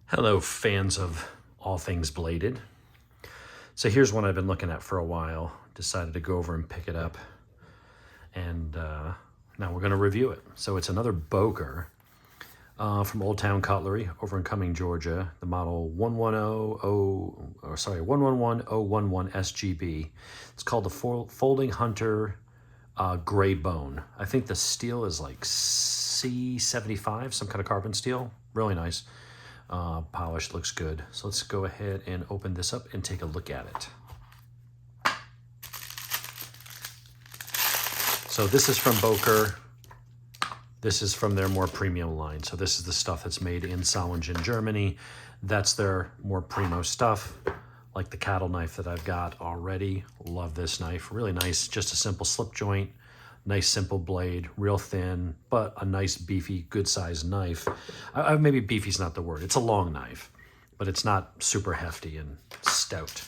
Hello, fans of all things bladed. So here's one I've been looking at for a while. Decided to go over and pick it up. And now we're going to review it. So it's another Boker from Old Town Cutlery over in Cumming, Georgia. The model 111011 SGB. It's called the Folding Hunter Gray Bone. I think the steel is like C75, some kind of carbon steel. Really nice. Polished, looks good. So let's go ahead and open this up and take a look at it. So this is from Boker. This is from their more premium line. So this is the stuff that's made in Solingen, Germany. That's their more primo stuff, like the cattle knife that I've got already. Love this knife, really nice. Just a simple slip joint, nice simple blade, real thin, but a nice beefy, good sized knife. Maybe beefy's not the word. It's a long knife, but it's not super hefty and stout.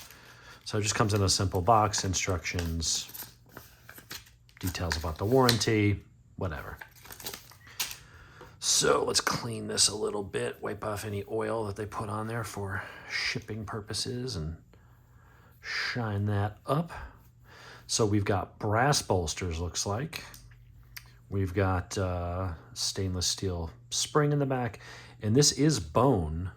So it just comes in a simple box, instructions, details about the warranty, whatever. So let's clean this a little bit, wipe off any oil that they put on there for shipping purposes and shine that up. So we've got brass bolsters, looks like. We've got stainless steel spring in the back. And this is bone,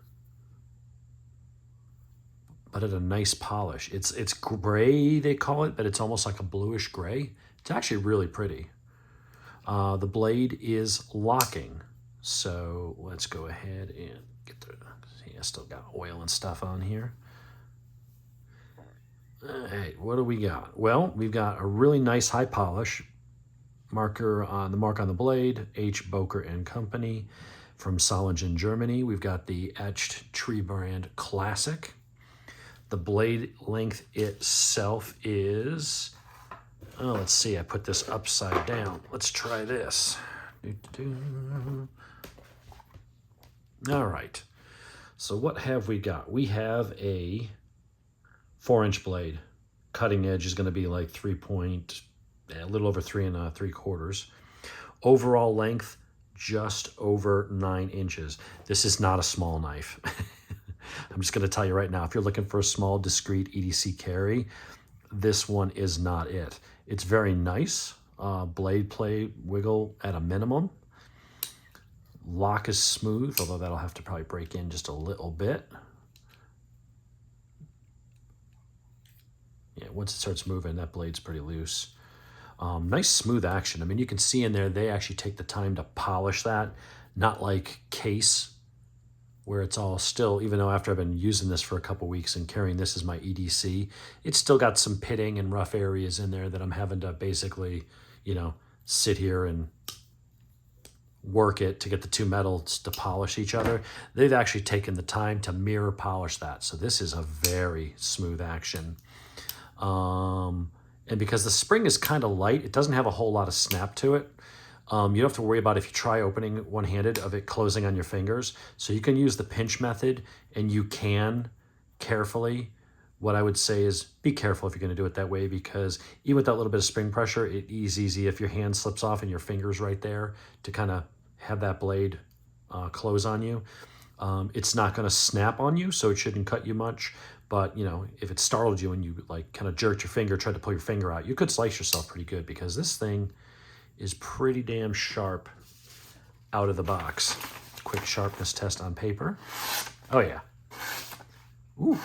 but at a nice polish. It's gray, they call it, but it's almost like a bluish gray. It's actually really pretty. The blade is locking. So let's go ahead and get the, see, I still got oil and stuff on here. All right, what do we got? Well, we've got a really nice high polish marker on the mark on the blade, H. Boker and Company from Solingen, Germany. We've got the etched Tree Brand Classic. The blade length itself is, oh, let's see, I put this upside down. Let's try this. All right, so what have we got? We have a 4-inch blade. Cutting edge is going to be like a little over 3 3/4. Overall length, just over 9 inches. This is not a small knife. I'm just going to tell you right now, if you're looking for a small, discreet EDC carry, this one is not it. It's very nice. Blade play wiggle at a minimum. Lock is smooth, although that'll have to probably break in just a little bit. Yeah, once it starts moving, that blade's pretty loose. Nice smooth action. I mean, you can see in there, they actually take the time to polish that, not like case, where it's all still, even though after I've been using this for a couple weeks and carrying this as my EDC, it's still got some pitting and rough areas in there that I'm having to basically, sit here and work it to get the two metals to polish each other. They've actually taken the time to mirror polish that. So this is a very smooth action. And because the spring is kind of light, it doesn't have a whole lot of snap to it. You don't have to worry about, if you try opening one-handed, of it closing on your fingers. So you can use the pinch method, and you can carefully. What I would say is be careful if you're going to do it that way, because even with that little bit of spring pressure, it is easy if your hand slips off and your finger's right there to kind of have that blade close on you. It's not going to snap on you, so it shouldn't cut you much. But, if it startled you and you kind of jerked your finger, tried to pull your finger out, you could slice yourself pretty good, because this thing is pretty damn sharp out of the box. Quick sharpness test on paper. Oh, yeah. Ooh,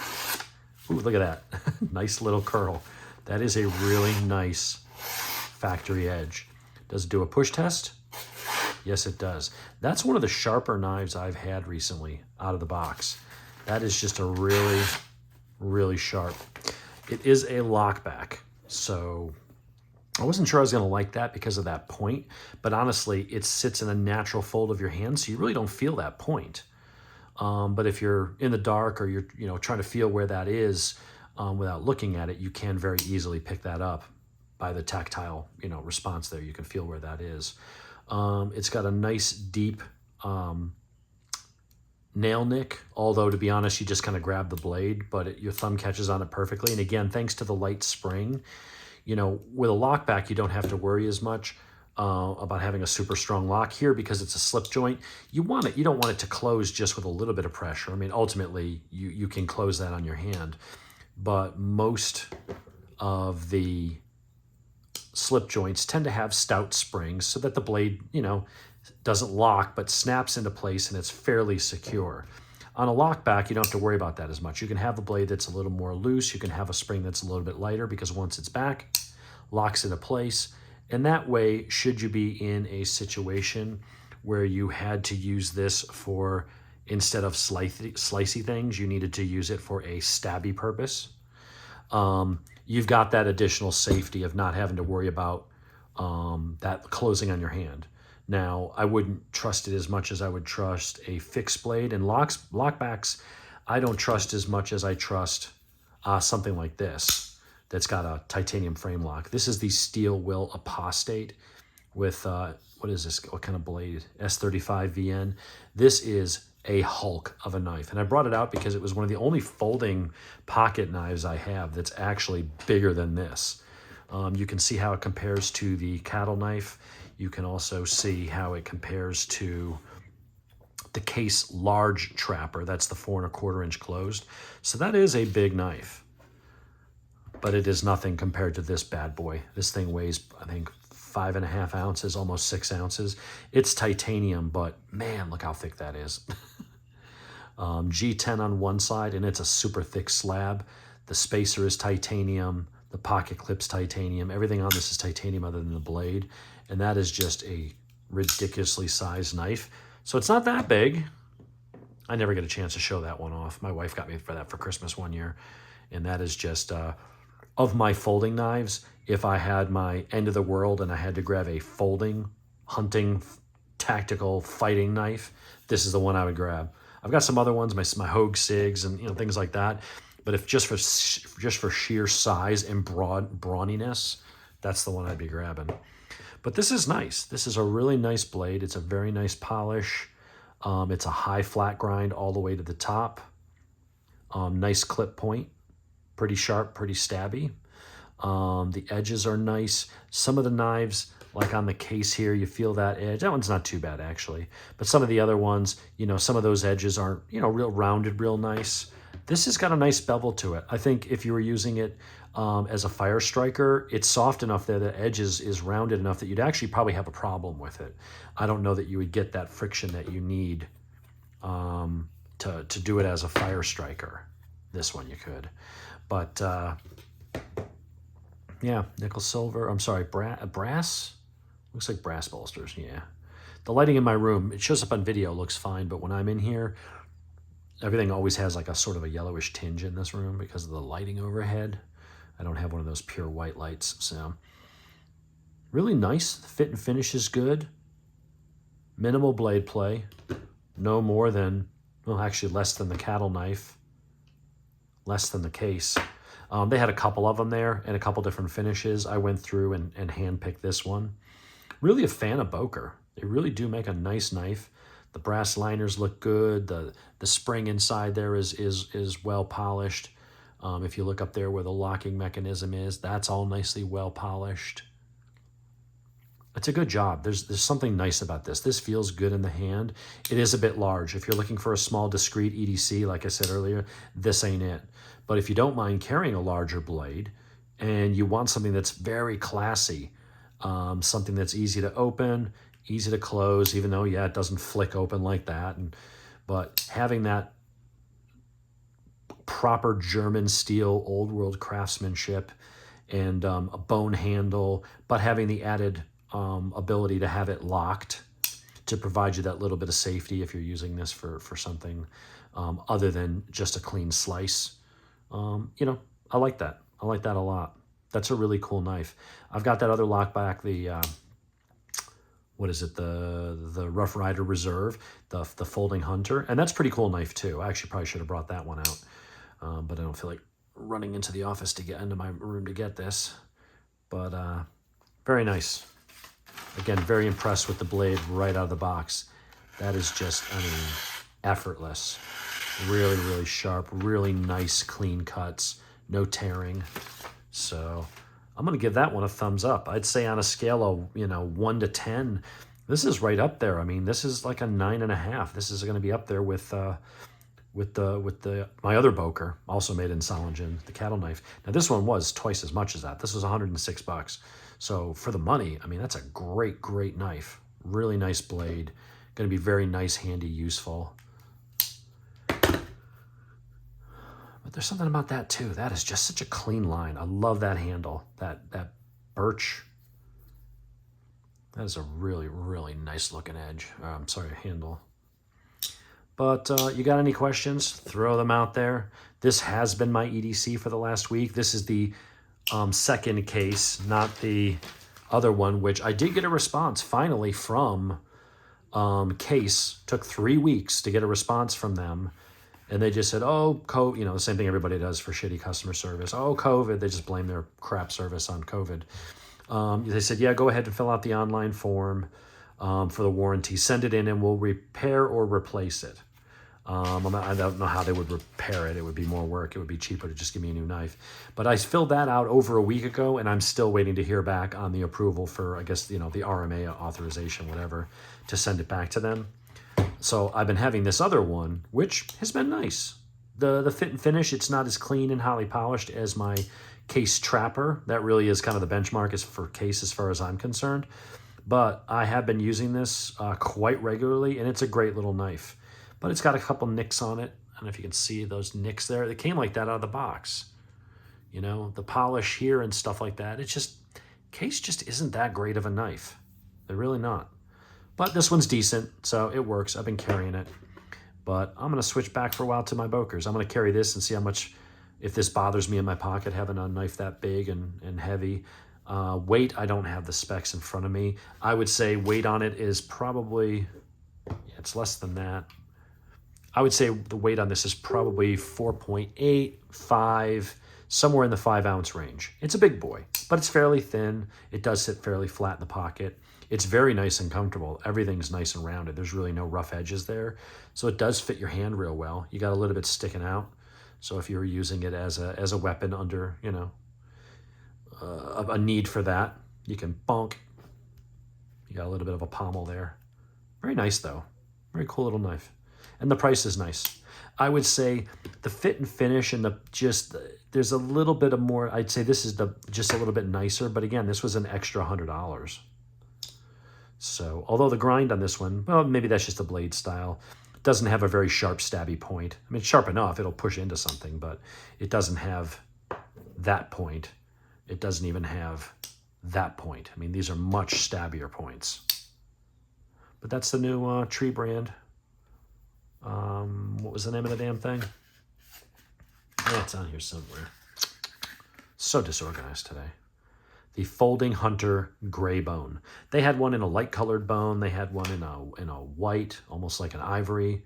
look at that. Nice little curl. That is a really nice factory edge. Does it do a push test? Yes, it does. That's one of the sharper knives I've had recently out of the box. That is just a really, really sharp. It is a lockback, so I wasn't sure I was going to like that because of that point, but honestly, it sits in a natural fold of your hand, so you really don't feel that point. But if you're in the dark, or you're trying to feel where that is without looking at it, you can very easily pick that up by the tactile response there. You can feel where that is. It's got a nice deep nail nick, although to be honest, you just kind of grab the blade, but your thumb catches on it perfectly. And again, thanks to the light spring, with a lockback, you don't have to worry as much. about having a super strong lock here because it's a slip joint. You don't want it to close just with a little bit of pressure. I mean, ultimately, you can close that on your hand, but most of the slip joints tend to have stout springs so that the blade, doesn't lock but snaps into place and it's fairly secure. On a lockback, you don't have to worry about that as much. You can have a blade that's a little more loose. You can have a spring that's a little bit lighter because once it's back, locks into place. And that way, should you be in a situation where you had to use this for, instead of slicey things, you needed to use it for a stabby purpose, you've got that additional safety of not having to worry about that closing on your hand. Now, I wouldn't trust it as much as I would trust a fixed blade. And lockbacks, I don't trust as much as I trust something like this that's got a titanium frame lock. This is the Steel Will Apostate with, what is this? What kind of blade? S35 VN. This is a hulk of a knife. And I brought it out because it was one of the only folding pocket knives I have that's actually bigger than this. You can see how it compares to the cattle knife. You can also see how it compares to the Case Large Trapper. That's the 4 1/4 inch closed. So that is a big knife, but it is nothing compared to this bad boy. This thing weighs, I think, 5.5 ounces, almost 6 ounces. It's titanium, but man, look how thick that is. G10 on one side, and it's a super thick slab. The spacer is titanium. The pocket clip's titanium. Everything on this is titanium other than the blade. And that is just a ridiculously sized knife. So it's not that big. I never get a chance to show that one off. My wife got me for that for Christmas one year. And that is just, of my folding knives, if I had my end of the world and I had to grab a folding, hunting, tactical, fighting knife, this is the one I would grab. I've got some other ones, my Hogue Sigs and things like that. But if just for sheer size and brawniness, that's the one I'd be grabbing. But this is nice. This is a really nice blade. It's a very nice polish. It's a high flat grind all the way to the top. Nice clip point. Pretty sharp, pretty stabby. The edges are nice. Some of the knives, like on the Case here, you feel that edge. That one's not too bad, actually. But some of the other ones, some of those edges aren't, real rounded, real nice. This has got a nice bevel to it. I think if you were using it as a fire striker, it's soft enough that the edge is rounded enough that you'd actually probably have a problem with it. I don't know that you would get that friction that you need to do it as a fire striker. This one you could. But, yeah, nickel silver. I'm sorry, brass? Looks like brass bolsters, yeah. The lighting in my room, it shows up on video, looks fine, but when I'm in here, everything always has like a sort of a yellowish tinge in this room because of the lighting overhead. I don't have one of those pure white lights, so. Really nice. The fit and finish is good. Minimal blade play. No more than, well, actually less than the cattle knife. Less than the Case. They had a couple of them there and a couple different finishes. I went through and handpicked this one. Really a fan of Boker. They really do make a nice knife. The brass liners look good. The spring inside there is well polished. If you look up there where the locking mechanism is, that's all nicely well polished. It's a good job. There's something nice about this. This feels good in the hand. It is a bit large. If you're looking for a small, discreet EDC, like I said earlier, this ain't it. But if you don't mind carrying a larger blade and you want something that's very classy, something that's easy to open, easy to close, even though, yeah, it doesn't flick open like that. But having that proper German steel, old world craftsmanship and a bone handle, but having the added ability to have it locked to provide you that little bit of safety if you're using this for something other than just a clean slice. I like that. I like that a lot. That's a really cool knife. I've got that other lockback, the what is it, the Rough Rider Reserve, the folding hunter, and that's a pretty cool knife too. I actually probably should have brought that one out, but I don't feel like running into the office to get into my room to get this. But very nice. Again, very impressed with the blade right out of the box. That is just, effortless. Really, really sharp, really nice, clean cuts, no tearing. So I'm going to give that one a thumbs up. I'd say on a scale of, 1 to 10, this is right up there. I mean, this is like a 9.5. This is going to be up there with my other Boker, also made in Solingen, the cattle knife. Now this one was twice as much as that. This was $106. So for the money, I mean, that's a great, great knife. Really nice blade. Going to be very nice, handy, useful. But there's something about that too. That is just such a clean line. I love that handle, that birch. That is a really, really nice looking edge. I'm sorry, handle. But you got any questions? Throw them out there. This has been my EDC for the last week. This is the second case, not the other one, which I did get a response finally from Case. Took 3 weeks to get a response from them. And they just said, oh, COVID, the same thing everybody does for shitty customer service. Oh, COVID. They just blame their crap service on COVID. They said, yeah, go ahead and fill out the online form for the warranty. Send it in and we'll repair or replace it. I don't know how they would repair it. It would be more work. It would be cheaper to just give me a new knife. But I filled that out over a week ago, and I'm still waiting to hear back on the approval for, I guess, the RMA authorization, whatever, to send it back to them. So I've been having this other one, which has been nice. The fit and finish, it's not as clean and highly polished as my Case Trapper. That really is kind of the benchmark as for Case as far as I'm concerned. But I have been using this quite regularly, and it's a great little knife. But it's got a couple nicks on it. I don't know if you can see those nicks there. They came like that out of the box. The polish here and stuff like that. It's just, Case just isn't that great of a knife. They're really not. But this one's decent, so it works. I've been carrying it. But I'm going to switch back for a while to my Bokers. I'm going to carry this and see how much, if this bothers me in my pocket, having a knife that big and heavy. Weight, I don't have the specs in front of me. I would say weight on it is probably, it's less than that. I would say the weight on this is probably 4.8, 5, somewhere in the 5 ounce range. It's a big boy, but it's fairly thin. It does sit fairly flat in the pocket. It's very nice and comfortable. Everything's nice and rounded. There's really no rough edges there. So it does fit your hand real well. You got a little bit sticking out. So if you're using it as a weapon under, a need for that, you can bonk. You got a little bit of a pommel there. Very nice though. Very cool little knife. And the price is nice. I would say the fit and finish and there's a little bit of more, I'd say this is just a little bit nicer, but again, this was an extra $100. So, although the grind on this one, well, maybe that's just the blade style. It doesn't have a very sharp, stabby point. I mean, it's sharp enough, it'll push into something, but it doesn't have that point. It doesn't even have that point. I mean, these are much stabbier points. But that's the new Tree brand. What was the name of the damn thing? Oh, it's on here somewhere. So disorganized today. The Folding Hunter Gray Bone. They had one in a light colored bone. They had one in a white, almost like an ivory.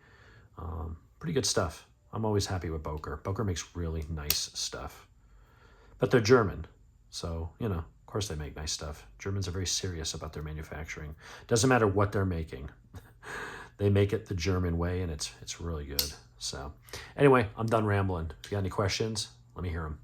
Pretty good stuff. I'm always happy with Boker. Boker makes really nice stuff. But they're German. So, of course they make nice stuff. Germans are very serious about their manufacturing. Doesn't matter what they're making. They make it the German way, and it's really good. So anyway, I'm done rambling. If you got any questions, let me hear them.